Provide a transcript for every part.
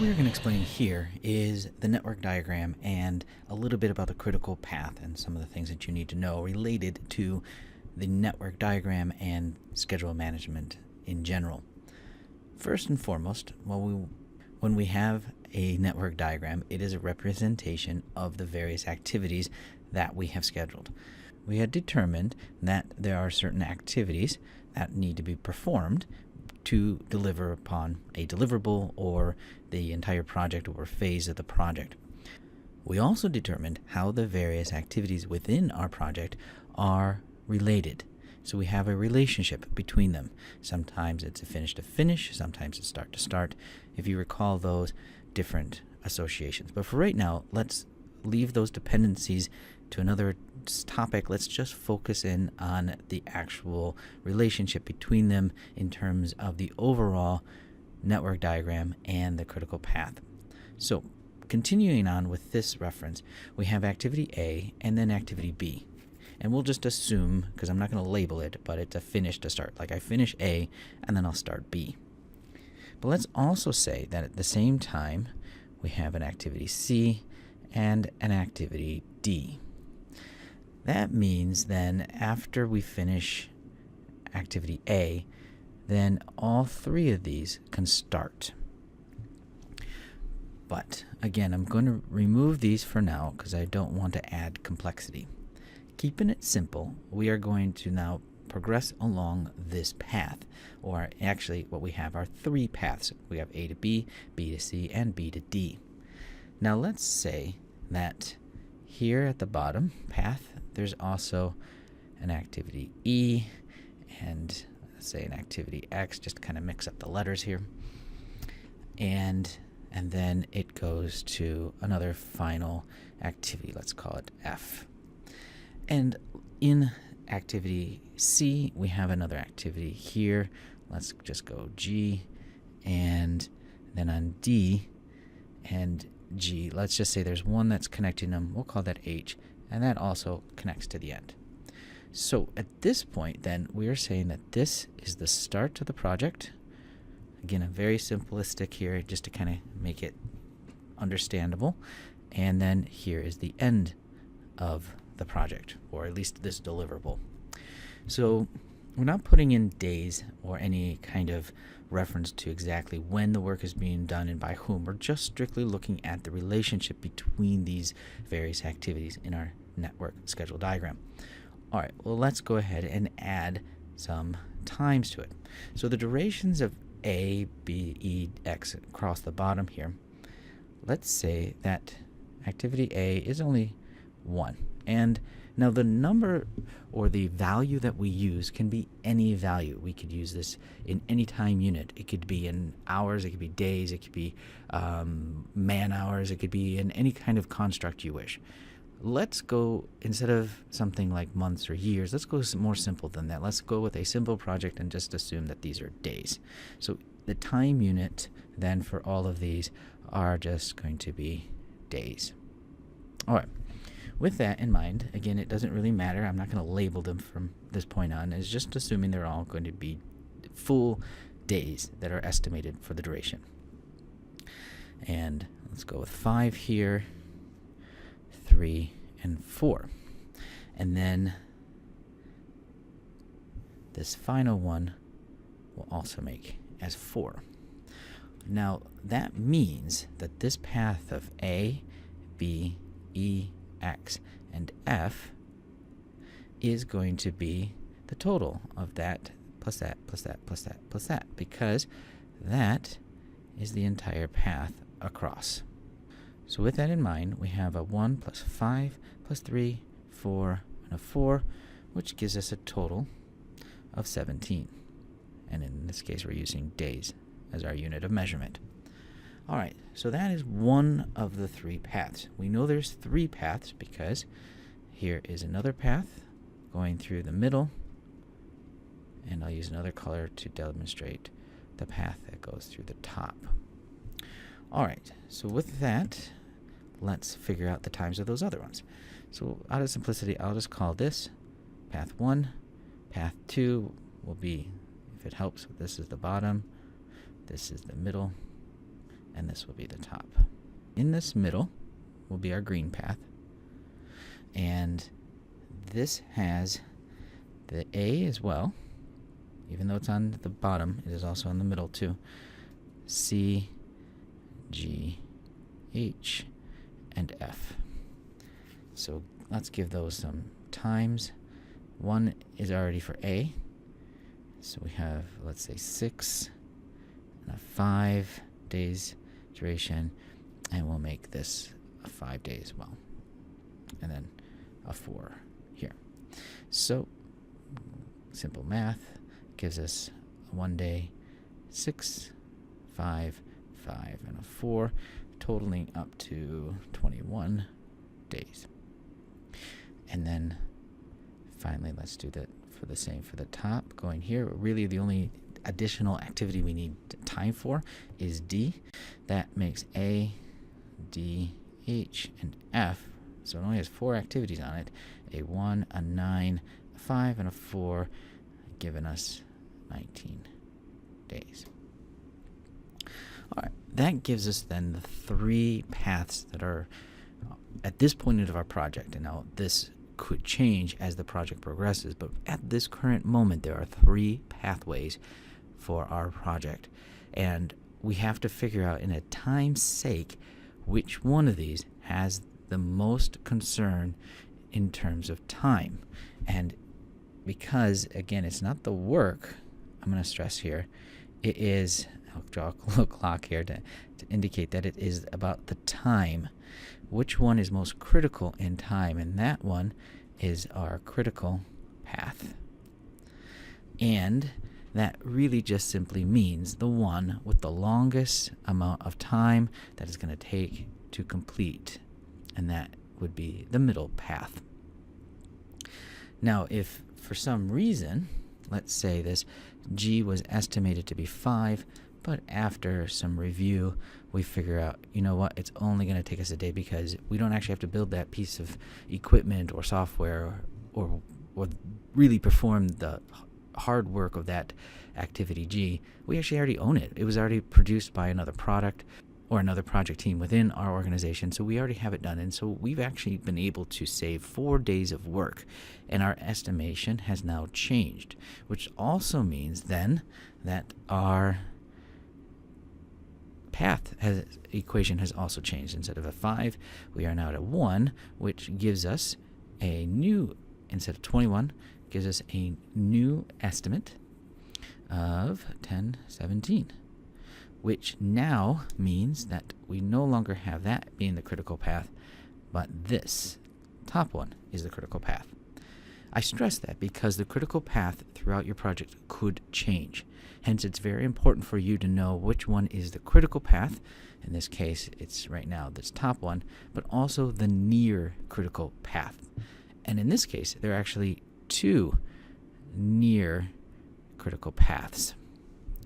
we're going to explain here is the network diagram and a little bit about the critical path and some of the things that you need to know related to the network diagram and schedule management in general. First and foremost, when we have a network diagram, it is a representation of the various activities that we have scheduled. We had determined that there are certain activities that need to be performed to deliver upon a deliverable or the entire project or phase of the project. We also determined how the various activities within our project are related. So we have a relationship between them. Sometimes it's a finish to finish, sometimes it's start to start, if you recall those different associations. But for right now, let's leave those dependencies to another topic. Let's just focus in on the actual relationship between them in terms of the overall network diagram and the critical path. So continuing on with this reference, we have activity A and then activity B. And we'll just assume, because I'm not going to label it, but it's a finish to start. Like I finish A and then I'll start B. But let's also say that at the same time we have an activity C and an activity D. That means then after we finish activity A, then all three of these can start. But again, I'm going to remove these for now because I don't want to add complexity. Keeping it simple, we are going to now progress along this path, or actually what we have are three paths. We have A to B, B to C, and B to D. Now let's say that here at the bottom path, there's also an activity E and let's say an activity X, just to kind of mix up the letters here. And then it goes to another final activity, let's call it F. And in activity C, we have another activity here. Let's just go G, and then on D and G, let's just say there's one that's connecting them. We'll call that H, and that also connects to the end. So at this point, then, we are saying that this is the start of the project. Again, a very simplistic here, just to kind of make it understandable. And then here is the end of the project, or at least this deliverable. So we're not putting in days or any kind of reference to exactly when the work is being done and by whom. We're just strictly looking at the relationship between these various activities in our network schedule diagram. All right, well, let's go ahead and add some times to it. So the durations of A, B, E, X across the bottom here, let's say that activity A is only 1. And now the number or the value that we use can be any value. We could use this in any time unit. It could be in hours, it could be days, it could be man hours, it could be in any kind of construct you wish. Let's go, instead of something like months or years, let's go more simple than that. Let's go with a simple project and just assume that these are days. So the time unit then for all of these are just going to be days. All right. With that in mind, again, it doesn't really matter. I'm not going to label them from this point on. It's just assuming they're all going to be full days that are estimated for the duration. And let's go with 5 here, 3, and 4. And then this final one will also make as 4. Now, that means that this path of A, B, E, X, and F is going to be the total of that plus that plus that plus that plus that, because that is the entire path across. So with that in mind, we have a 1 plus 5 plus 3, 4, and a 4, which gives us a total of 17. And in this case, we're using days as our unit of measurement. All right, so that is one of the 3 paths. We know there's 3 paths because here is another path going through the middle, and I'll use another color to demonstrate the path that goes through the top. All right, so with that, let's figure out the times of those other ones. So out of simplicity, I'll just call this path 1. Path 2 will be, if it helps, this is the bottom, this is the middle, and this will be the top. In this middle will be our green path, and this has the A as well. Even though it's on the bottom, it is also in the middle too. C, G, H, and F. So let's give those some times. 1 is already for A. So we have, let's say, 6 and a 5 days duration, and we'll make this a 5 day as well. And then a 4 here. So simple math gives us 1 day, 6, 5, 5, and a 4, totaling up to 21 days. And then finally, let's do that for the same for the top. Going here, really the only additional activity we need time for is D. That makes A, D, H, and F. So it only has 4 activities on it. A 1, a 9, a 5, and a 4, giving us 19 days. All right, that gives us then the 3 paths that are at this point of our project. And now this could change as the project progresses, but at this current moment, there are 3 pathways for our project. And we have to figure out, in a time's sake, which one of these has the most concern in terms of time. And because, again, it's not the work, I'm going to stress here, it is, I'll draw a little clock here to indicate that it is about the time. Which one is most critical in time? And that one is our critical path. And that really just simply means the one with the longest amount of time that is going to take to complete. And that would be the middle path. Now, if for some reason, let's say this G was estimated to be 5, but after some review, we figure out, you know what, it's only going to take us a day because we don't actually have to build that piece of equipment or software or really perform the hard work of that activity G. We actually already own it. It was already produced by another product or another project team within our organization, so we already have it done. And so we've actually been able to save 4 days of work, and our estimation has now changed, which also means then that our equation has also changed. Instead of a 5, we are now at a 1, which gives us a new, instead of 21, gives us a new estimate of 1017, which now means that we no longer have that being the critical path, but this top one is the critical path. I stress that because the critical path throughout your project could change. Hence, it's very important for you to know which one is the critical path. In this case, it's right now this top one, but also the near critical path. And in this case, there are actually 2 near critical paths,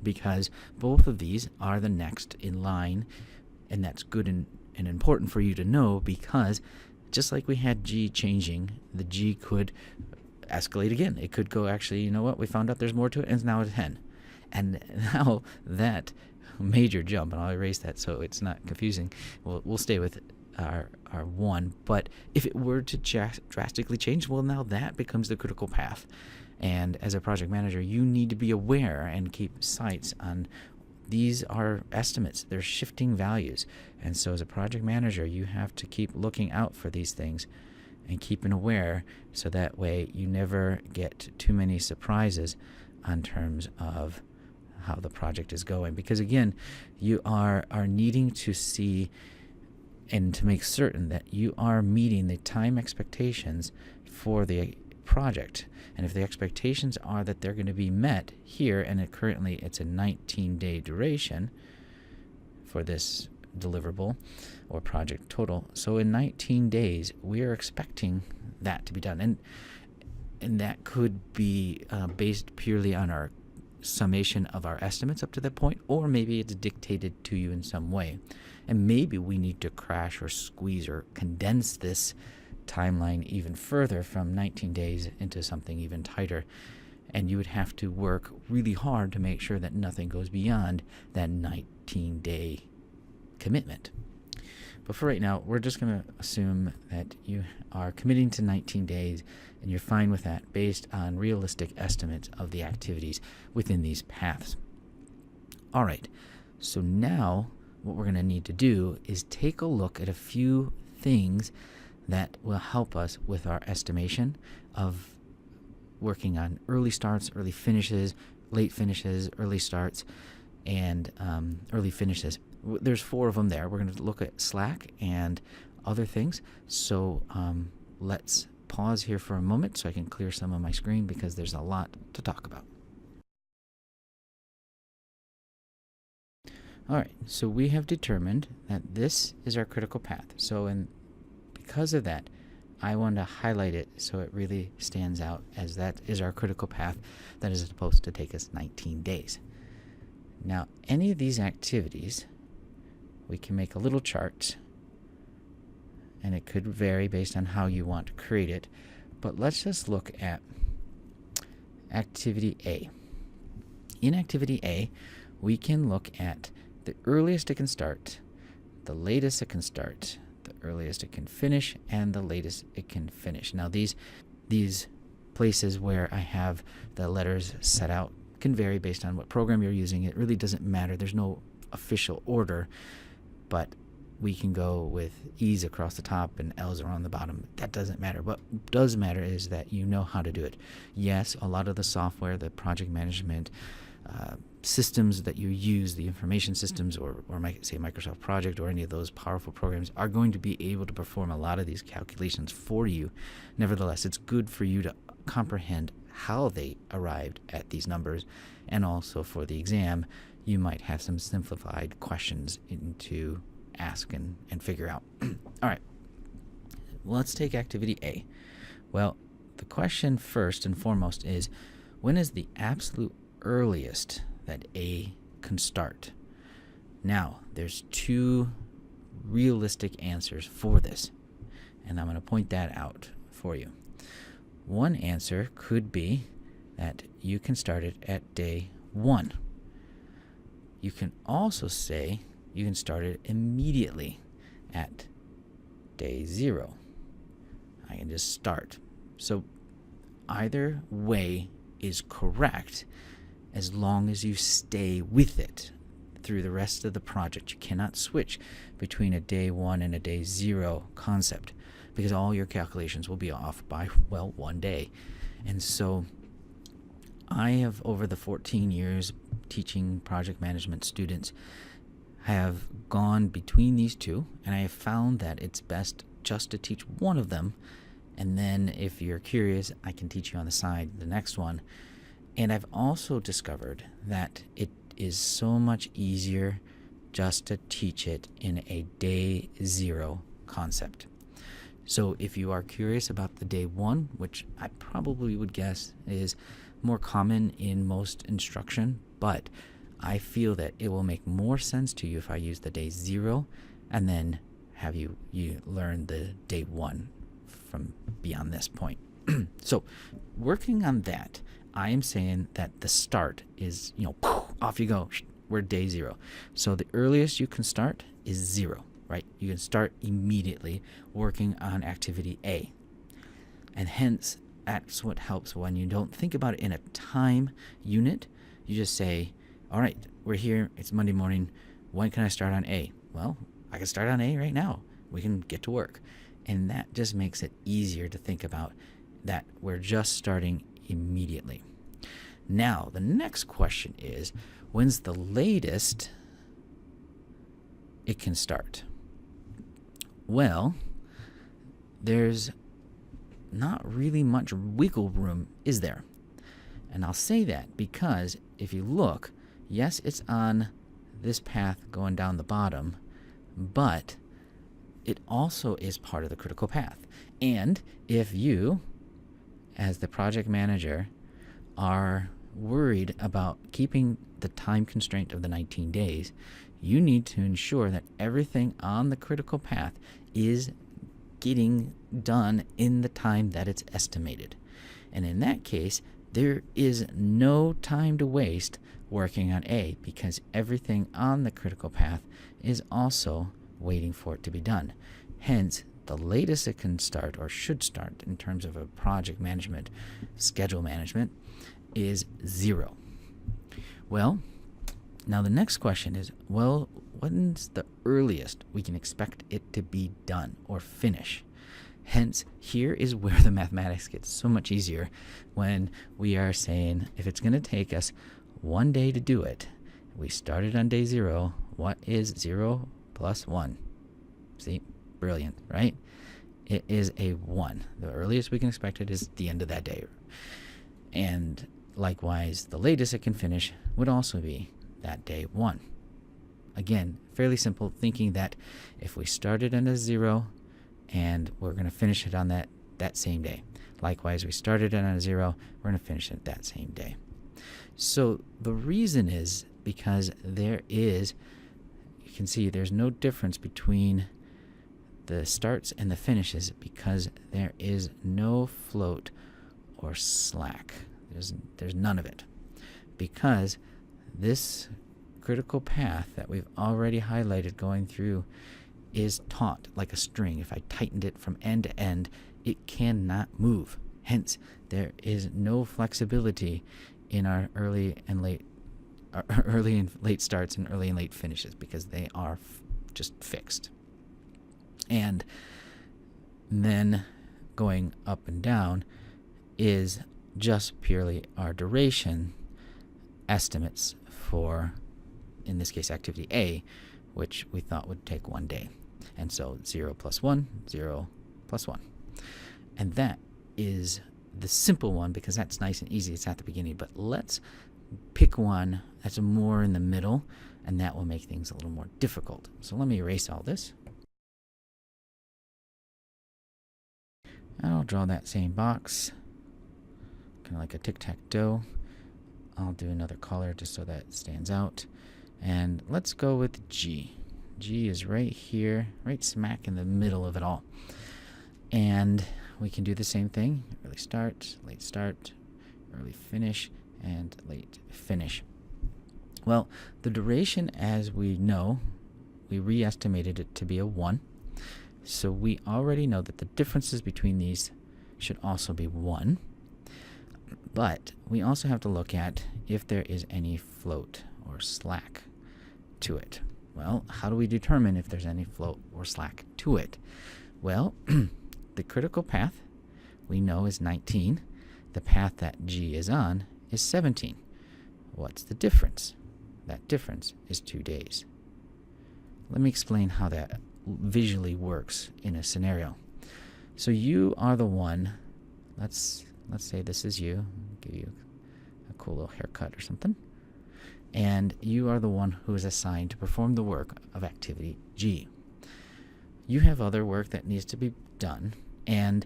because both of these are the next in line, and that's good and important for you to know, because just like we had G changing, the G could escalate again. It could go, actually, you know what, we found out there's more to it, and it's now a 10. And now that major jump, and I'll erase that so it's not confusing, we'll stay with our 1. But if it were to drastically change, well, now that becomes the critical path. And as a project manager, you need to be aware and keep sights on these are estimates. They're shifting values. And so as a project manager, you have to keep looking out for these things and keeping aware, so that way you never get too many surprises on terms of how the project is going. Because again, you are needing to see and to make certain that you are meeting the time expectations for the project. And if the expectations are that they're going to be met here, and currently it's a 19-day duration for this deliverable or project total. So in 19 days, we are expecting that to be done. And that could be based purely on our summation of our estimates up to that point, or maybe it's dictated to you in some way. And maybe we need to crash or squeeze or condense this timeline even further from 19 days into something even tighter. And you would have to work really hard to make sure that nothing goes beyond that 19-day commitment. But for right now, we're just going to assume that you are committing to 19 days and you're fine with that based on realistic estimates of the activities within these paths. All right, so now what we're going to need to do is take a look at a few things that will help us with our estimation of working on early starts, early finishes, late finishes, early starts, and early finishes. There's 4 of them there. We're going to look at slack and other things. So let's pause here for a moment so I can clear some of my screen because there's a lot to talk about. All right, so we have determined that this is our critical path. So because of that, I want to highlight it so it really stands out as that is our critical path that is supposed to take us 19 days. Now, any of these activities, we can make a little chart, and it could vary based on how you want to create it. But let's just look at activity A. In activity A, we can look at the earliest it can start, the latest it can start, the earliest it can finish, and the latest it can finish. Now, these places where I have the letters set out can vary based on what program you're using. It really doesn't matter. There's no official order, but we can go with E's across the top and L's around the bottom. That doesn't matter. What does matter is that you know how to do it. Yes, a lot of the software, the project management systems that you use, the information systems, or say Microsoft Project or any of those powerful programs, are going to be able to perform a lot of these calculations for you. Nevertheless, it's good for you to comprehend how they arrived at these numbers, and also for the exam, you might have some simplified questions to ask and figure out. All right, let's take activity A. Well, the question first and foremost is, when is the absolute earliest that A can start? Now, there's 2 realistic answers for this, and I'm going to point that out for you. One answer could be that you can start it at day 1. You can also say you can start it immediately at day 0. I can just start. So either way is correct as long as you stay with it through the rest of the project. You cannot switch between a day 1 and a day 0 concept, because all your calculations will be off by, well, 1 day. And so I have, over the 14 years teaching project management students, have gone between these 2, and I have found that it's best just to teach one of them, and then if you're curious, I can teach you on the side the next one. And I've also discovered that it is so much easier just to teach it in a day 0 concept. So if you are curious about the day 1, which I probably would guess is more common in most instruction, but I feel that it will make more sense to you if I use the day 0 and then have you learn the day 1 from beyond this point. So working on that, I am saying that the start is, off you go. We're day 0. So the earliest you can start is 0, right? You can start immediately working on activity A. And hence, that's what helps when you don't think about it in a time unit. You just say, all right, we're here. It's Monday morning. When can I start on A? Well, I can start on A right now. We can get to work. And that just makes it easier to think about that we're just starting immediately. Now, the next question is, when's the latest it can start? Well, there's not really much wiggle room, is there? And I'll say that because if you look, yes, it's on this path going down the bottom, but it also is part of the critical path. And if you, as the project manager, are worried about keeping the time constraint of the 19 days, you need to ensure that everything on the critical path is getting done in the time that it's estimated. And in that case, there is no time to waste working on A because everything on the critical path is also waiting for it to be done. Hence, the latest it can start or should start in terms of a project management, schedule management, is 0. Well, now the next question is, well, when's the earliest we can expect it to be done or finish? Hence, here is where the mathematics gets so much easier when we are saying if it's going to take us 1 day to do it, we started on day 0, what is 0 plus 1? See, brilliant, right? It is a 1. The earliest we can expect it is the end of that day. And likewise, the latest it can finish would also be that day 1. Again, fairly simple, thinking that if we started on a 0 and we're going to finish it on that same day. Likewise, we started it on a 0, we're going to finish it that same day. So the reason is because there is, you can see there's no difference between the starts and the finishes because there is no float or slack. There's none of it. Because this critical path that we've already highlighted going through is taut like a string. If I tightened it from end to end, it cannot move. Hence, there is no flexibility in our early and late starts and early and late finishes because they are just fixed. And then going up and down is just purely our duration estimates for, in this case, activity A, which we thought would take 1 day. And so 0 plus 1, 0 plus 1. And that is the simple one because that's nice and easy. It's at the beginning. But let's pick one that's more in the middle, and that will make things a little more difficult. So let me erase all this. I'll draw that same box, kind of like a tic-tac-toe. I'll do another color just so that it stands out. And let's go with G. G is right here, right smack in the middle of it all. And we can do the same thing. Early start, early finish, and late finish. Well, the duration, as we know, we re-estimated it to be a 1. So we already know that the differences between these should also be 1. But we also have to look at if there is any float or slack to it. Well, how do we determine if there's any float or slack to it? Well, the critical path we know is 19. The path that G is on is 17. What's the difference? That difference is 2 days. Let me explain how that visually works in a scenario. So you are the one, let's say this is you, give you a cool little haircut or something, and you are the one who is assigned to perform the work of activity G. You have other work that needs to be done, and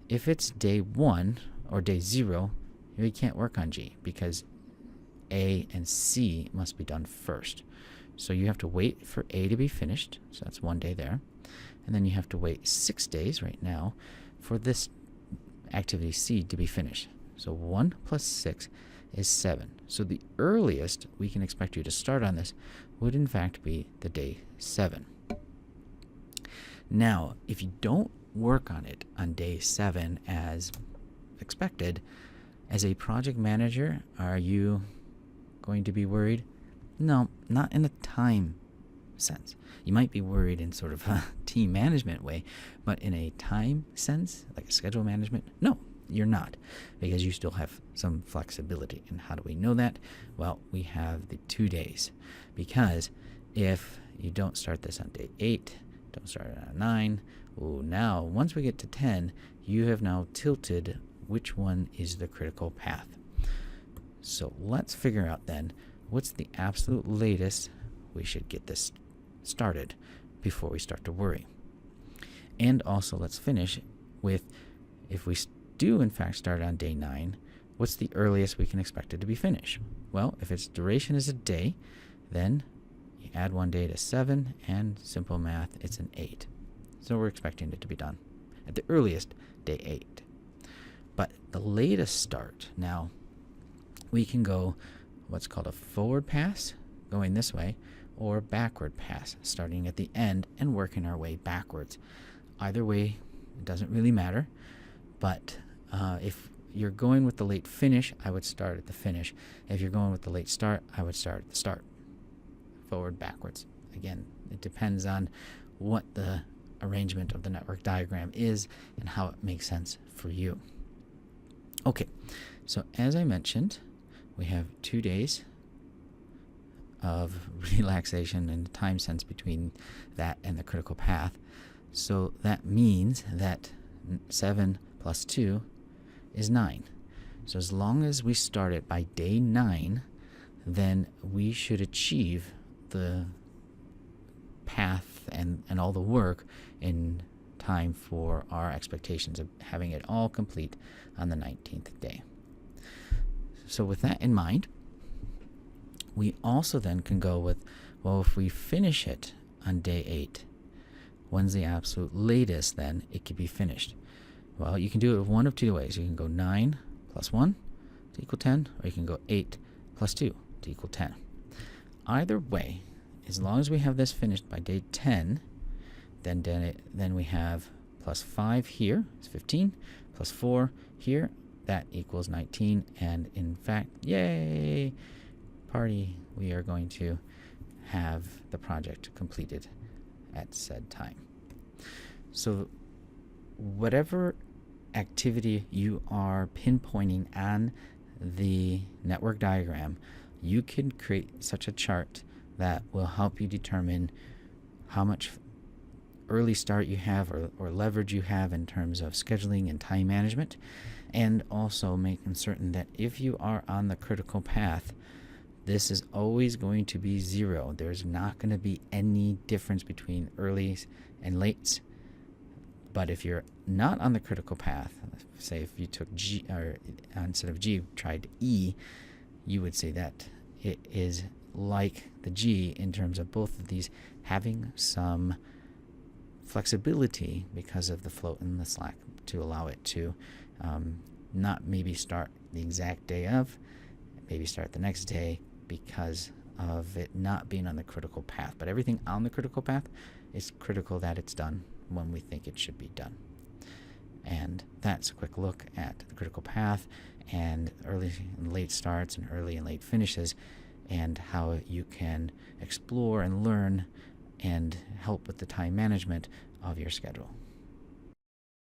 if it's day 1 or day 0, you can't work on G because A and C must be done first. So you have to wait for A to be finished, so that's 1 day there. And then you have to wait 6 days right now for this activity C to be finished. So 1 plus 6 is 7. So the earliest we can expect you to start on this would in fact be the day 7. Now, if you don't work on it on day 7 as expected, as a project manager, are you going to be worried? No, not in a time sense. You might be worried in sort of a team management way, but in a time sense, like a schedule management, no, you're not, because you still have some flexibility. And how do we know that? Well, we have the 2 days, because if you don't start this on day 8, don't start it on 9, now once we get to 10, you have now tilted which one is the critical path. So let's figure out then what's the absolute latest we should get this started before we start to worry. And also let's finish with, if we do in fact start on day 9, what's the earliest we can expect it to be finished? Well, if its duration is a day, then you add 1 day to 7, and simple math, it's an 8. So we're expecting it to be done at the earliest, day 8. But the latest start, now we can go what's called a forward pass, going this way, or backward pass, starting at the end and working our way backwards. Either way, it doesn't really matter, but if you're going with the late finish, I would start at the finish. If you're going with the late start, I would start at the start. Forward, backwards. Again, it depends on what the arrangement of the network diagram is and how it makes sense for you. Okay, so as I mentioned, we have 2 days of relaxation and time sense between that and the critical path. So that means that 7 plus 2 is 9. So as long as we start it by day 9, then we should achieve the path and all the work in time for our expectations of having it all complete on the 19th day. So with that in mind, we also then can go with, well, if we finish it on day 8, when's the absolute latest then it could be finished? Well, you can do it one of 2 ways. You can go 9 plus 1 to equal 10, or you can go 8 plus 2 to equal 10. Either way, as long as we have this finished by day 10, then we have plus 5 here is 15, plus 4 here, that equals 19, and in fact, yay, party, we are going to have the project completed at said time. So whatever activity you are pinpointing on the network diagram, you can create such a chart that will help you determine how much early start you have or leverage you have in terms of scheduling and time management, and also making certain that if you are on the critical path, this is always going to be 0. There's not going to be any difference between earlys and lates. But if you're not on the critical path, say if you took G, or instead of G tried E, you would say that it is like the G in terms of both of these having some flexibility because of the float and the slack to allow it to not maybe start the exact day of, maybe start the next day because of it not being on the critical path. But everything on the critical path is critical that it's done when we think it should be done. And that's a quick look at the critical path and early and late starts and early and late finishes, and how you can explore and learn and help with the time management of your schedule.